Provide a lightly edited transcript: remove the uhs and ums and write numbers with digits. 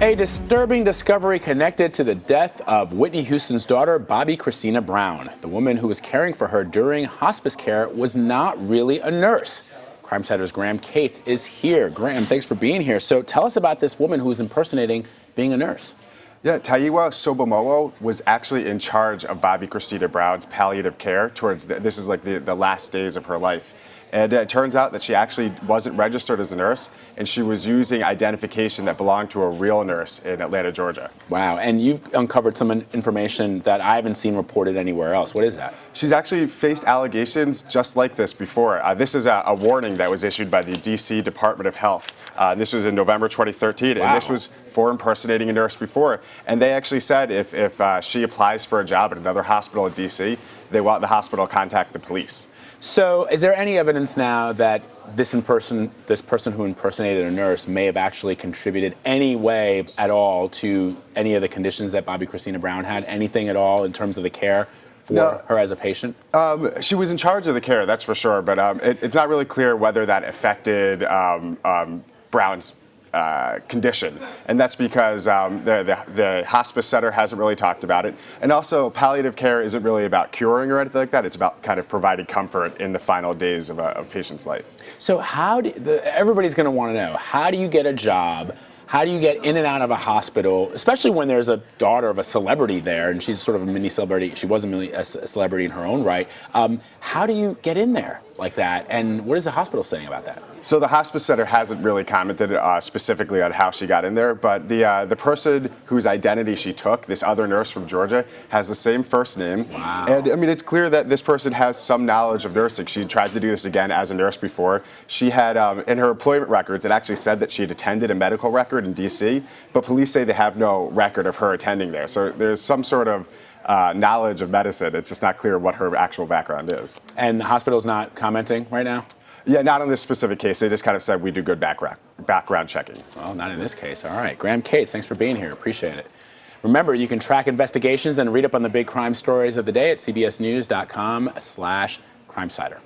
A disturbing discovery connected to the death of Whitney Houston's daughter, Bobbi Kristina Brown. The woman who was caring for her during hospice care was not really a nurse. Crimesider's Graham Cates is here. Graham, thanks for being here. So tell us about this woman who was impersonating being a nurse. Yeah, Taiwa Sobomowo was actually in charge of Bobbi Kristina Brown's palliative care towards this is like the last days of her life. And it turns out that she actually wasn't registered as a nurse, and she was using identification that belonged to a real nurse in Atlanta, Georgia. Wow, and you've uncovered some information that I haven't seen reported anywhere else. What is that? She's actually faced allegations just like this before. This is a warning that was issued by the D.C. Department of Health. This was in November 2013, Wow. and this was for impersonating a nurse before. And they actually said if she applies for a job at another hospital in D.C., they want the hospital to contact the police. So is there any evidence now that this person who impersonated a nurse may have actually contributed any way at all to any of the conditions that Bobbi Kristina Brown had? Anything at all in terms of the care for her as a patient? She was in charge of the care, that's for sure, but it's not really clear whether that affected Brown's condition, and that's because the hospice center hasn't really talked about it, and also palliative care isn't really about curing or anything like that. It's about kind of providing comfort in the final days of a patient's life. So everybody's going to want to know, how do you get a job? How do you get in and out of a hospital, especially when there's a daughter of a celebrity there, and she's sort of a mini celebrity. She was a celebrity in her own right. How do you get in there like that, and what is the hospital saying about that? So the hospice center hasn't really commented specifically on how she got in there, but the person whose identity she took, this other nurse from Georgia, has the same first name. Wow. And I mean, it's clear that this person has some knowledge of nursing. She tried to do this again as a nurse before. She had, in her employment records, it actually said that she had attended a medical record in D.C., but police say they have no record of her attending there. So there's some sort of knowledge of medicine. It's just not clear what her actual background is. And the hospital's not commenting right now? Yeah, not on this specific case. They just kind of said we do good background checking. Well, not in this case. All right. Graham Cates, thanks for being here. Appreciate it. Remember, you can track investigations and read up on the big crime stories of the day at cbsnews.com/Crimesider.